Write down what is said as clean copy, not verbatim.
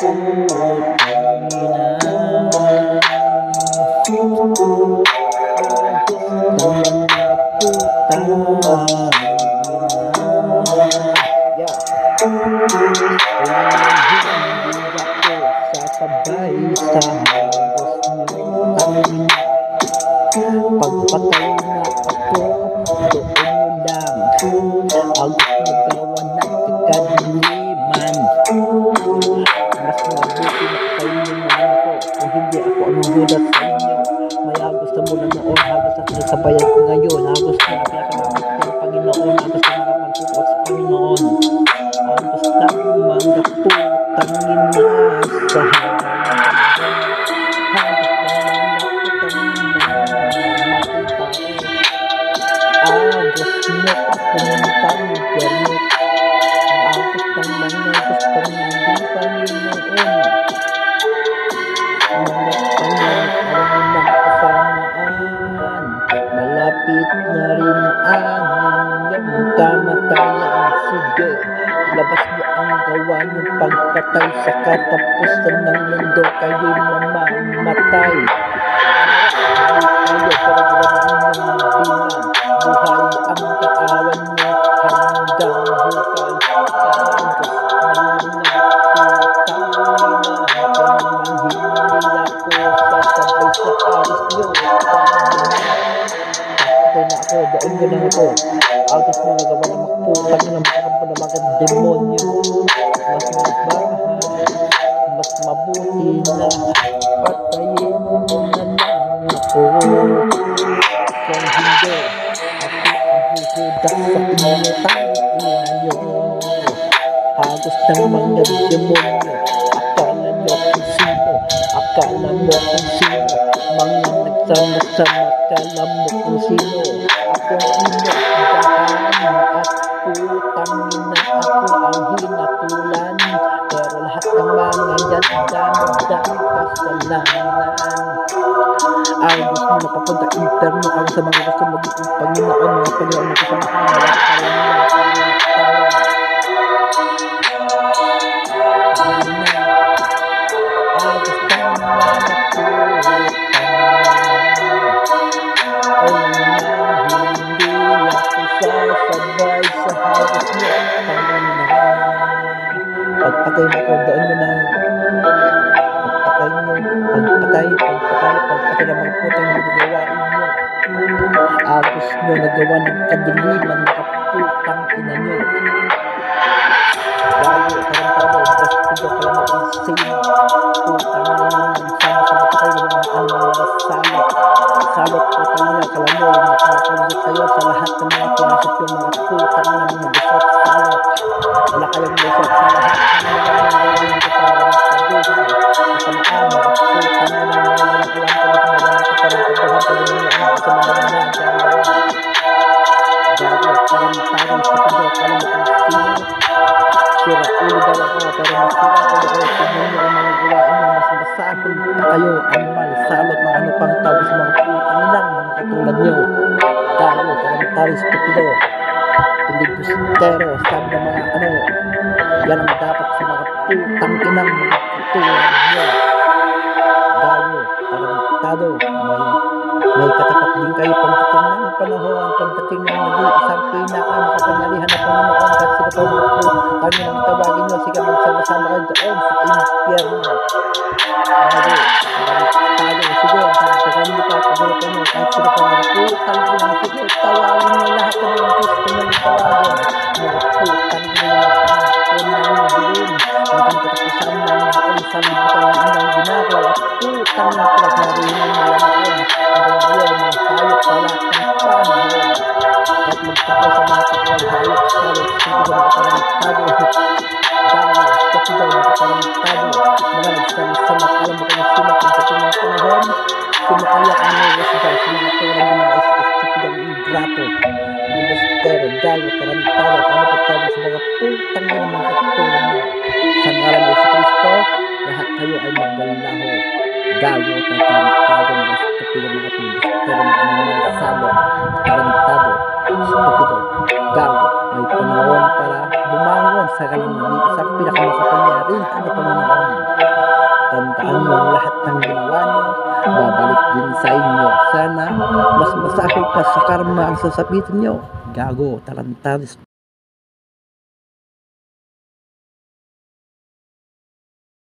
Sasabay sa pagpatay na ako, doon lang ang nagawa ng kadiliman. Mas mabuti na kayo naman ako kung hindi ako ang hudas sa inyo. May agos na mula noon, hagos na sinasabayan ko ngayon. Hagos na pinakamapit ng Panginoon, hagos na makapagpupot sa Panginoon. Hagos na umanggap po, tangin na sa malapit na rin ang inyong kamatayan. Sige, labas mo ang gawa niyong pagpatay sa katapusan ng mundo. Kayo'y mamamatay. Kayo para gawa ng inyong bilang. Buhay ang kaawan niyo hanggang hukay. Kaagos na nakutang na hindi ako sasabay sa agos niyo. Patay na ako, doon ko lang ako. Agos na nagawa ng makputang ng makapanabagan demonyo. Mas mabahay, mas mabuti na patayin mo na lang ako. Kung hindi, ako ang huhudas sa inyo, tangina nyo. Agos ng mga demonyo, akala nyo kung sino, akala mo kung sino. Mga nagsama-sama, akala mo kung sino. Ako ang inagahan at putangin na ako ang hinatulan. Pero lahat ng mga yan dami kasalanan. Agos mo napapunta interno ang sa mga gusto magiging Panginoon. Mga Panginoon na kasamahan na lahat ka rin na pinagtawan. Agos ng mga putang sasabay sa hagos niyo, Panginoon. Pagpatay na ako, doon mo na pagpatay nyo, pagpatay na mga putang nagagawain nyo. Agos nyo nagawa ng kadiliman, nakaputang ina nyo. Gago, tarantado, bastido, kalamatang sin, putang nyo naman, sama-sama pa kayo ng mga animal na salot. Salot po tayo, kala nyo, makakalit kayo sa lahat ng mga pinasok yung mga putang ng mga gusot salot. Wala kayong gusot sa lahat ng mga nangyayang katarang kaduhan. Kasamaan, mga putang ng mga walang alam ka na kung wala katarang kaduhan ka din niya ang sa mga nangyayang. Gago, tarantado, stupido, kalamatang sino. Sira, ulo daw ako, pero masira ko na kayo. Tignan nyo ang mga gawain nyo, mas masakol pa kayo, animal, salot, mga ano pang tawag sa mga putang inang, mga katulad nyo. Gago, tarantado, stupido, pilibustero, sabi ng mga ano, yan ang dapat sa mga putang inang, mga katulad nyo. Gago, tarantado, may katapat din kayo pagdating ng panahon, pagdating ng nag-iisang pinakamakapangyarihan na Panginoon, kahit sila po mga putang inang tawagin nyo, sige magsama-sama kayo doon sa impyerno. Gago, tarantado, sige, pagdating nyo pa, pagdating nyo, kahit sila po mga putang inang, sige, tawagin nyo lahat ng mga gusto nyo tawagin. Mga putang inang mga bilin, hanggang katapusan ng buong sanlibutan ng inang ginagawa at putang na pinagharinan nila noon. Hanggang ngayon, mga hayop sa lahat ng panahon. At magtapos sa mga taon, hayop sa lahat ng tarantado. Gago, stupido, tarantado. Mga nagsama-sama, alam mo kung sino pagdating ng panahon. Sino kaya ang nagwasdaw sa mga tulad ng mga estupidong ingrato. Pero gago, tarantado, ano pagtawag sa mga putang ng mga katulad nyo. Sa ngalan ng Kristo, lahat kayo ay maglalaho. Gago, tarantado, mga stupido, mga pilibustero, mga animal, salot, tarantado, stupido, gago. May panahon para bumangon sa kanilang isang pinakamakapangyarihan na Panginoon. inyo. Sana mas masahol pa sa karma ang sasabihin nyo. Gago, tarantalis.